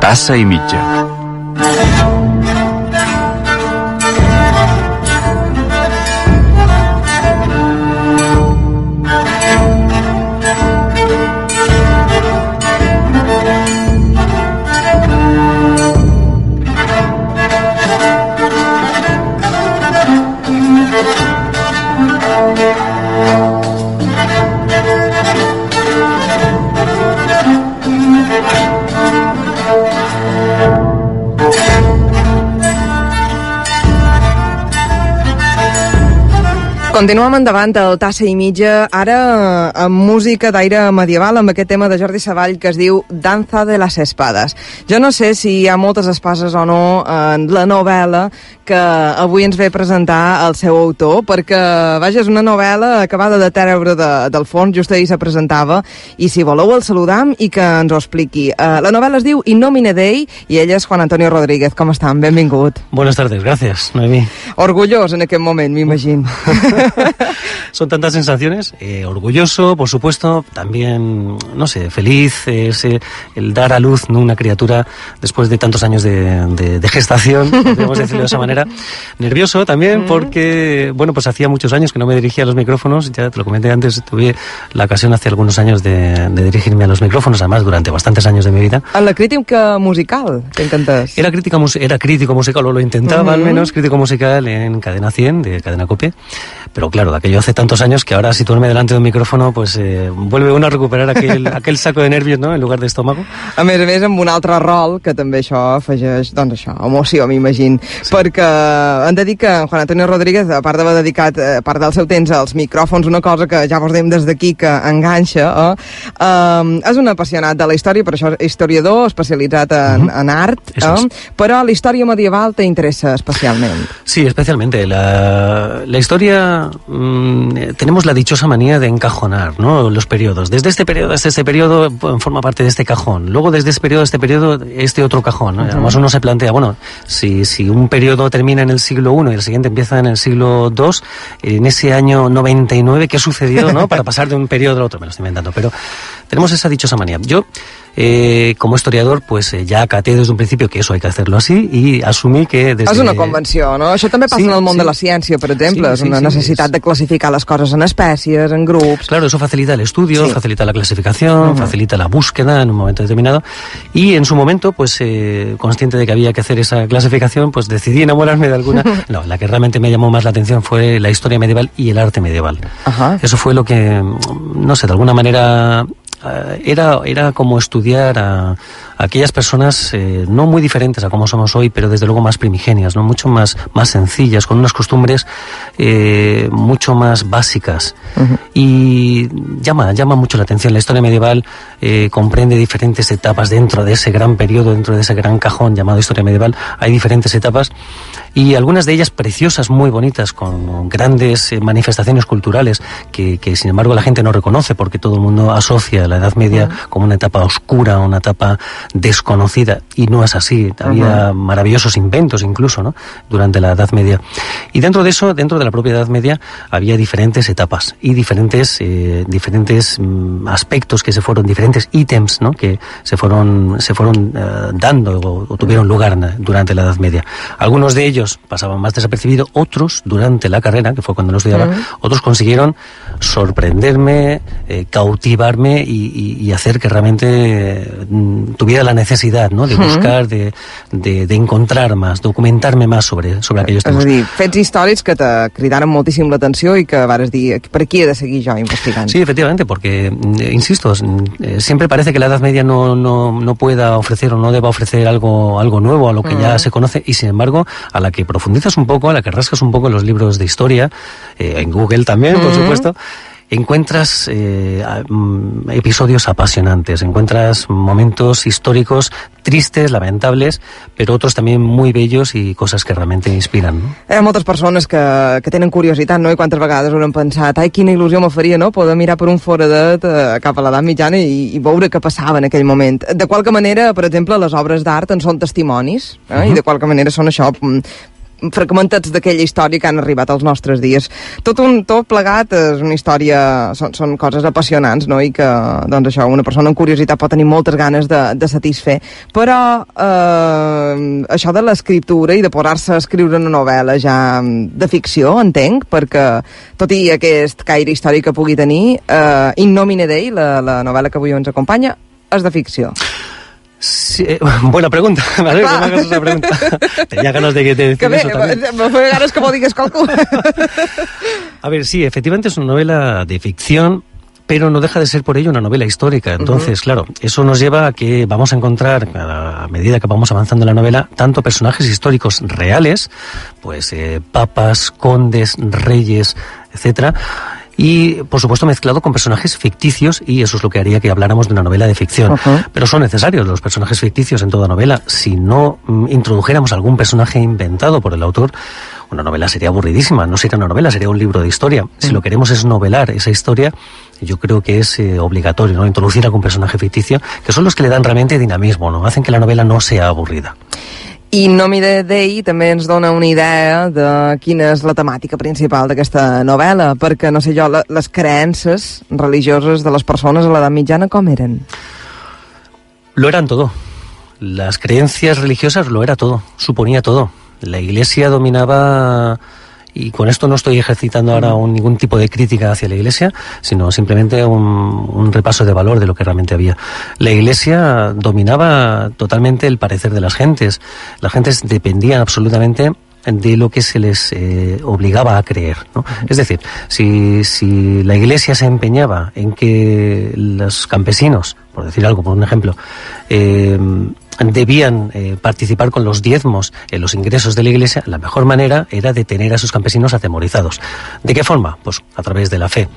Tassa i mitja. Continuem endavant al Tassa i mitja, ara amb música d'aire medieval, amb aquest tema de Jordi Savall que es diu Danza de las Espadas. Jo no sé si hi ha moltes espases o no en la novel·la que avui ens ve a presentar el seu autor, perquè, vaja, és una novel·la acabada de treure del fons, just ahir se presentava, i si voleu el saludam i que ens ho expliqui. La novel·la es diu In nomine Dei i ell és Juan Antonio Rodríguez. Com estan? Benvingut. Buenas tardes, gracias, Noemí. Orgullós en aquest moment, m'imagino. Son tantas sensaciones, orgulloso, por supuesto, también, no sé, feliz, el dar a luz, ¿no?, una criatura después de tantos años de gestación, podemos decirlo de esa manera. Nervioso también porque, bueno, pues hacía muchos años que no me dirigía a los micrófonos, ya te lo comenté antes, tuve la ocasión hace algunos años de dirigirme a los micrófonos, además durante bastantes años de mi vida. En la crítica musical, t'encantes? Era crítico musical, o lo intentaba al menos, crítico musical en Cadena 100, de Cadena COPE. Pero claro, aquello hace tantos años que ahora situarme delante de un micrófono, pues vuelve uno a recuperar aquell saco de nervios, no?, en lugar de estómago. A més, amb un altre rol, que també això afegeix, doncs això, emoció, m'imagino. Sí. Perquè hem de dir que Juan Antonio Rodríguez, a part d'haver dedicat part del seu temps als micròfons, una cosa que ja vos dèiem des d'aquí que enganxa, és un apassionat de la història, per això és historiador, especialitzat en art, però la història medieval t'interessa especialment. Sí, especialmente. La historia... tenemos la dichosa manía de encajonar, ¿no?, los periodos. Desde este periodo hasta este periodo forma parte de este cajón. Luego desde este periodo a este periodo, este otro cajón, ¿no? Además uno se plantea, bueno, si un periodo termina en el siglo I y el siguiente empieza en el siglo II, en ese año 99, ¿qué sucedió, no?, para pasar de un periodo al otro? Me lo estoy inventando, pero tenemos esa dichosa manía. Yo, como historiador, pues ja acaté des d'un principi que eso hay que hacerlo así y asumí que desde... És una convenció, no? Això també passa en el món de la ciència, per exemple. És una necessitat de classificar les coses en espècies, en grups... Claro, eso facilita el estudio, facilita la clasificación, facilita la búsqueda en un momento determinado. Y en su momento, pues consciente de que había que hacer esa clasificación, pues decidí enamorarme de alguna... No, la que realmente me llamó más la atención fue la historia medieval y el arte medieval. Eso fue lo que, no sé, de alguna manera... Era como estudiar a aquellas personas no muy diferentes a como somos hoy, pero desde luego más primigenias, ¿no?, mucho más sencillas, con unas costumbres mucho más básicas. Y llama mucho la atención. La historia medieval comprende diferentes etapas dentro de ese gran periodo, dentro de ese gran cajón llamado historia medieval. Hay diferentes etapas y algunas de ellas preciosas, muy bonitas, con grandes manifestaciones culturales que sin embargo la gente no reconoce porque todo el mundo asocia la Edad Media como una etapa oscura, una etapa desconocida, y no es así. Había maravillosos inventos incluso, ¿no?, durante la Edad Media. Y dentro de eso, dentro de la propia Edad Media, había diferentes etapas y diferentes aspectos que se fueron, diferentes ítems, ¿no?, que se fueron dando o tuvieron lugar durante la Edad Media. Algunos de ellos pasaban más desapercibidos, otros durante la carrera, que fue cuando lo estudiaba, otros consiguieron sorprenderme, cautivarme y hacer que realmente tuviera la necesidad, no?, de buscar, de encontrar más, documentarme más sobre aquellos temas. És a dir, fets històrics que te cridaren moltíssim l'atenció i que vares dir, per aquí he de seguir jo investigant. Sí, efectivamente, porque, insisto, siempre parece que la Edad Media no pueda ofrecer o no deba ofrecer algo nuevo a lo que ya se conoce, y sin embargo, a la que profundizas un poco, a la que rascas un poco en los libros de historia, en Google también, por supuesto, encuentras episodios apasionantes, encuentras momentos históricos tristes, lamentables, però otros también muy bellos i coses que realment inspiren, no? Hi ha moltes persones que tenen curiositat, no?, i quantes vegades hauran pensat, ai, quina il·lusió me faria, no?, poder mirar per un foradet cap a l'edat mitjana i veure què passava en aquell moment. De qualque manera, per exemple, les obres d'art en són testimonis, i de qualque manera són això, fragmentats d'aquella història que han arribat als nostres dies. Tot plegat és una història, són coses apassionants, no? I que, doncs això, una persona amb curiositat pot tenir moltes ganes de satisfer. Però això de l'escriptura i de posar-se a escriure una novel·la ja de ficció, entenc, perquè tot i aquest caire històric que pugui tenir, In nomine Dei, la novel·la que avui ens acompanya, és de ficció. Sí, buena pregunta. Vale, que m'hagas esa pregunta. Tenía ganas de decir que bé, eso también. Me fue ganas que m'ho digues qualcú. A ver, sí, efectivamente es una novela de ficción, pero no deja de ser por ello una novela histórica. Entonces, claro, eso nos lleva a que vamos a encontrar, a medida que vamos avanzando en la novela, tanto personajes históricos reales, pues papas, condes, reyes, etcétera, y por supuesto mezclado con personajes ficticios, y eso es lo que haría que habláramos de una novela de ficción. Pero son necesarios los personajes ficticios en toda novela. Si no introdujéramos algún personaje inventado por el autor, una novela sería aburridísima, no sería una novela, sería un libro de historia. Si lo queremos es novelar esa historia, yo creo que es obligatorio, ¿no?, introducir algún personaje ficticio, que son los que le dan realmente dinamismo, ¿no?, hacen que la novela no sea aburrida. I In nomine Dei també ens dona una idea de quina és la temàtica principal d'aquesta novel·la, perquè, no sé jo, les creences religioses de les persones a l'edat mitjana com eren? Lo eran todo. Las creencias religiosas lo era todo, suponía todo. La Iglesia dominaba, y con esto no estoy ejercitando ahora ningún tipo de crítica hacia la Iglesia, sino simplemente un repaso de valor de lo que realmente había. La Iglesia dominaba totalmente el parecer de las gentes. Las gentes dependían absolutamente de lo que se les obligaba a creer, ¿no? Es decir, si la Iglesia se empeñaba en que los campesinos, por decir algo, por un ejemplo, debían participar con los diezmos en los ingresos de la Iglesia, la mejor manera era detener a esos campesinos atemorizados. ¿De qué forma? Pues a través de la fe.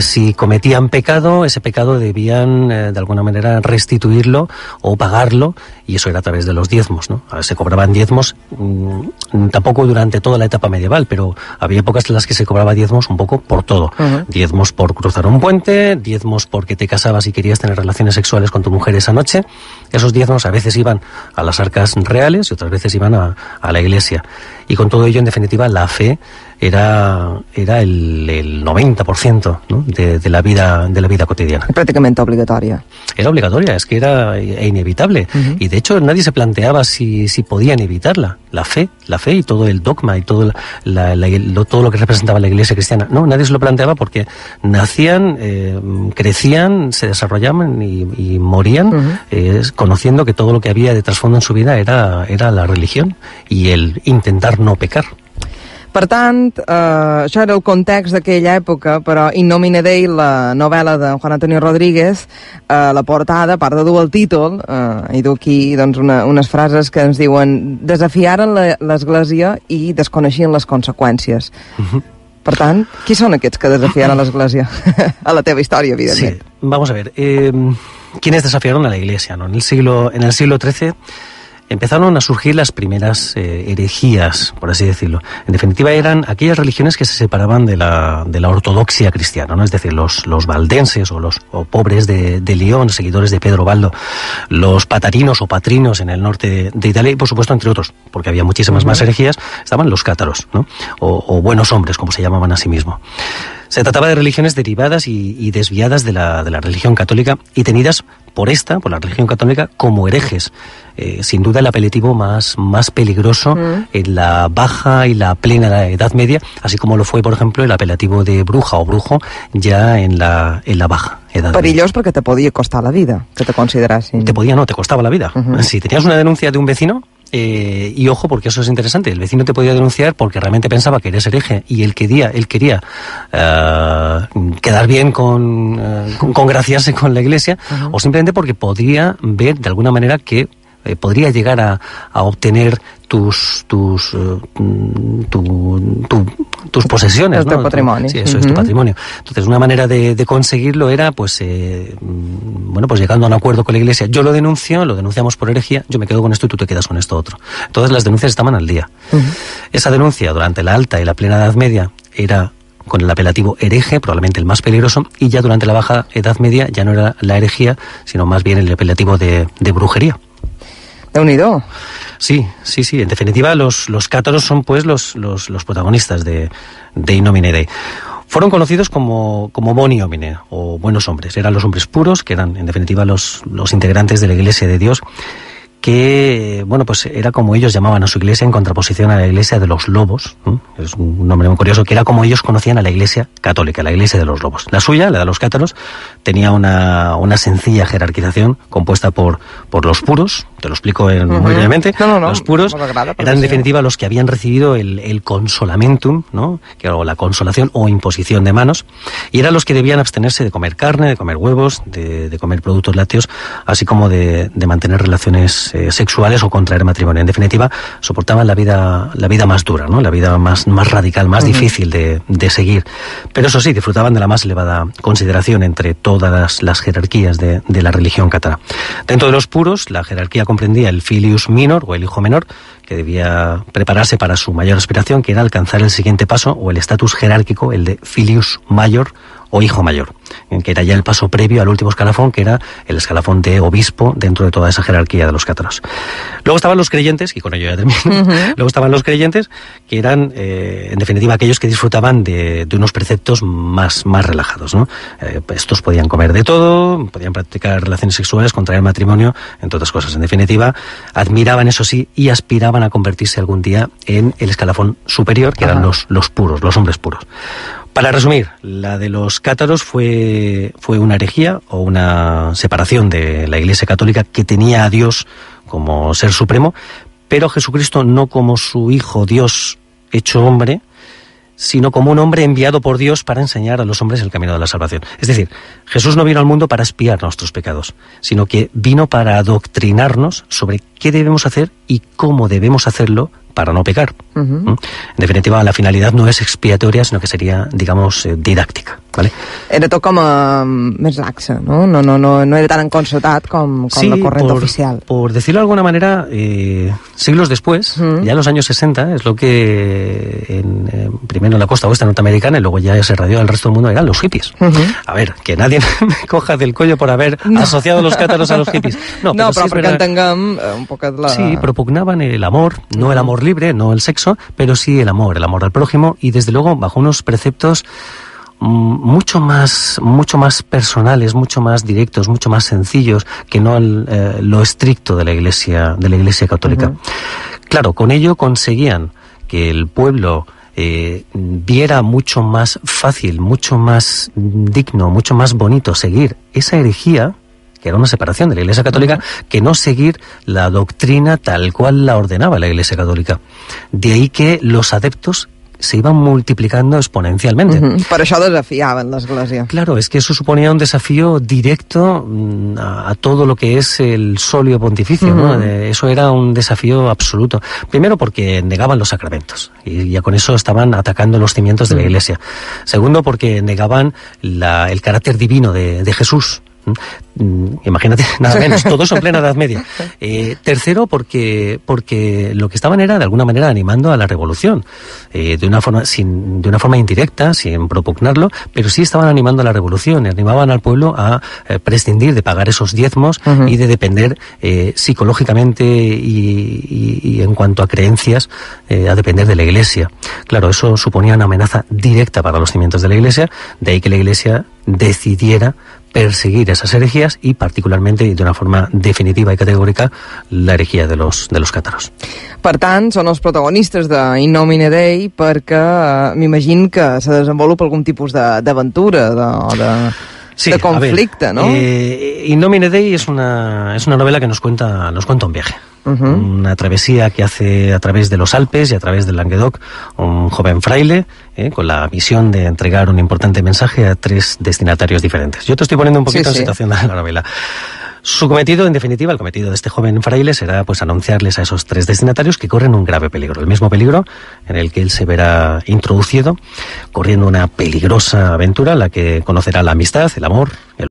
Si cometían pecado, ese pecado debían de alguna manera restituirlo o pagarlo, y eso era a través de los diezmos, ¿no? Se cobraban diezmos, tampoco durante toda la etapa medieval, pero había épocas en las que se cobraba diezmos un poco por todo. Diezmos por cruzar un puente, diezmos porque te casabas y querías tener relaciones sexuales con tu mujer esa noche. Esos diezmos a veces iban a las arcas reales y otras veces iban a la Iglesia. Y con todo ello, en definitiva, la fe era el 90%, ¿no?, de la vida cotidiana. Prácticamente obligatoria. Era obligatoria, es que era inevitable. Y de hecho nadie se planteaba si podían evitarla. La fe y todo el dogma y todo todo lo que representaba la Iglesia cristiana. No, nadie se lo planteaba porque nacían, crecían, se desarrollaban y morían conociendo que todo lo que había de trasfondo en su vida era la religión y el intentar no pecar. Per tant, això era el context d'aquella època, però In nomine Dei, la novel·la de Juan Antonio Rodríguez, la portada, a part de dur el títol, i dur aquí doncs, unes frases que ens diuen desafiaren l'Església i desconeixien les conseqüències. Per tant, qui són aquests que desafiaren l'Església? A la teva història, evidentment. Sí, vamos a ver. ¿Quiénes desafiaron a la Iglesia, ¿no? En el siglo XIII empezaron a surgir las primeras herejías, por así decirlo. En definitiva, eran aquellas religiones que se separaban de la ortodoxia cristiana, ¿no? Es decir, los valdenses o pobres de León, seguidores de Pedro Baldo, los patarinos o patrinos en el norte de Italia, y por supuesto, entre otros, porque había muchísimas más herejías, estaban los cátaros, ¿no? O buenos hombres, como se llamaban a sí mismos. Se trataba de religiones derivadas y desviadas de la religión católica y tenidas por la religión católica, como herejes. Sin duda el apelativo más peligroso en la baja y la plena Edad Media, así como lo fue, por ejemplo, el apelativo de bruja o brujo ya en la baja Edad Media. Perillós perquè te podia costar la vida, que te considerassin. Te costaba la vida. Si tenías una denuncia de un vecino, y ojo, porque eso es interesante, el vecino te podía denunciar porque realmente pensaba que eres hereje y él quería quedar bien congraciarse con la Iglesia, o simplemente porque podría ver de alguna manera que podría llegar a obtener tus posesiones, ¿no? Tu patrimonio. Sí, eso es tu patrimonio. Entonces, una manera de conseguirlo era, pues llegando a un acuerdo con la Iglesia. Yo lo denunciamos por herejía, yo me quedo con esto y tú te quedas con esto otro. Entonces, las denuncias estaban al día. Esa denuncia durante la alta y la plena Edad Media era con el apelativo hereje, probablemente el más peligroso, y ya durante la baja Edad Media ya no era la herejía, sino más bien el apelativo de brujería. Déu-n'hi-do. Sí. En definitiva, los cátaros son pues los protagonistas de In Nomine Dei. Fueron conocidos como boni homine, o buenos hombres. Eran los hombres puros, que eran en definitiva los integrantes de la Iglesia de Dios, que, bueno, pues era como ellos llamaban a su iglesia en contraposición a la iglesia de los lobos, ¿no? Es un nombre muy curioso, que era como ellos conocían a la iglesia católica, la iglesia de los lobos. La suya, la de los cátaros, tenía una sencilla jerarquización compuesta por los puros, te lo explico muy brevemente. No, los puros eran en definitiva los que habían recibido el consolamentum, ¿no? O la consolación o imposición de manos, y eran los que debían abstenerse de comer carne, de comer huevos, de comer productos lácteos, así como de mantener relaciones sexuales o contraer matrimonio. En definitiva, soportaban la vida más dura, ¿no? La vida más radical, más difícil de seguir. Pero eso sí, disfrutaban de la más elevada consideración entre todas las jerarquías de la religión cátara. Dentro de los puros, la jerarquía comprendía el filius minor, o el hijo menor, que debía prepararse para su mayor aspiración, que era alcanzar el siguiente paso, o el estatus jerárquico, el de filius major, o hijo mayor, que era ya el paso previo al último escalafón, que era el escalafón de obispo dentro de toda esa jerarquía de los cátaros. Luego estaban los creyentes, y con ello ya termino. Luego estaban los creyentes, que eran, en definitiva, aquellos que disfrutaban de unos preceptos más relajados, ¿no? Estos podían comer de todo, podían practicar relaciones sexuales, contraer matrimonio, entre otras cosas. En definitiva, admiraban, eso sí, y aspiraban a convertirse algún día en el escalafón superior, que eran los puros, los hombres puros. Para resumir, la de los cátaros fue una herejía o una separación de la Iglesia Católica, que tenía a Dios como ser supremo, pero Jesucristo no como su Hijo Dios hecho hombre, sino como un hombre enviado por Dios para enseñar a los hombres el camino de la salvación. Es decir, Jesús no vino al mundo para expiar nuestros pecados, sino que vino para adoctrinarnos sobre qué debemos hacer y cómo debemos hacerlo para no pecar. En definitiva, la finalidad no es expiatoria, sino que sería, digamos, didáctica. ¿Vale? Era tot com a més laxa, no? No era tan enconcertat com sí, la corriente oficial. Por decirlo de alguna manera, siglos después, ya en los años 60, es lo que primero en la costa oeste norteamericana y luego ya se radió al resto del mundo, eran los hippies. A ver, que nadie me coja del cuello por haber asociado los cátaros a los hippies. No, però perquè entenguem un poquet la... Sí, propugnaban el amor, no el amor libre, no el sexo, pero sí el amor al prójimo, y desde luego bajo unos preceptos mucho más personales, mucho más directos, mucho más sencillos que no lo estricto de la Iglesia Católica. Claro, con ello conseguían que el pueblo viera mucho más fácil, mucho más digno, mucho más bonito seguir esa herejía, que era una separación de la Iglesia Católica, que no seguir la doctrina tal cual la ordenaba la Iglesia Católica. De ahí que los adeptos se iban multiplicando exponencialmente. Per això desafiaven l'Església. Claro, es que eso suponía un desafío directo a todo lo que es el solio pontificio, ¿no? Eso era un desafío absoluto. Primero porque negaban los sacramentos, y ya con eso estaban atacando los cimientos de la Iglesia. Segundo porque negaban el carácter divino de Jesús. Imagínate, nada menos, todo eso en plena Edad Media. Tercero, porque lo que estaban era de alguna manera animando a la revolución, de una forma indirecta, sin propugnarlo, pero sí estaban animando a la revolución, y animaban al pueblo a prescindir de pagar esos diezmos y de depender psicológicamente y en cuanto a creencias, a depender de la Iglesia. Claro, eso suponía una amenaza directa para los cimientos de la Iglesia, de ahí que la Iglesia decidiera perseguir esas herejías y particularmente y de una forma definitiva i categòrica la herejía de los cátaros. Per tant, són els protagonistes de In Nomine Dei perquè m'imagino que se desenvolupa algun tipus d'aventura, de conflicte, ¿no? In Nomine Dei es una novela que nos cuenta un viaje. Una travesía que hace a través de los Alpes y a través del Languedoc un joven fraile con la misión de entregar un importante mensaje a 3 destinatarios diferentes. Yo te estoy poniendo un poquito en situación de la novela. Su cometido, en definitiva, el cometido de este joven fraile será pues anunciarles a esos 3 destinatarios que corren un grave peligro, el mismo peligro en el que él se verá introducido, corriendo una peligrosa aventura en la que conocerá la amistad, el amor, el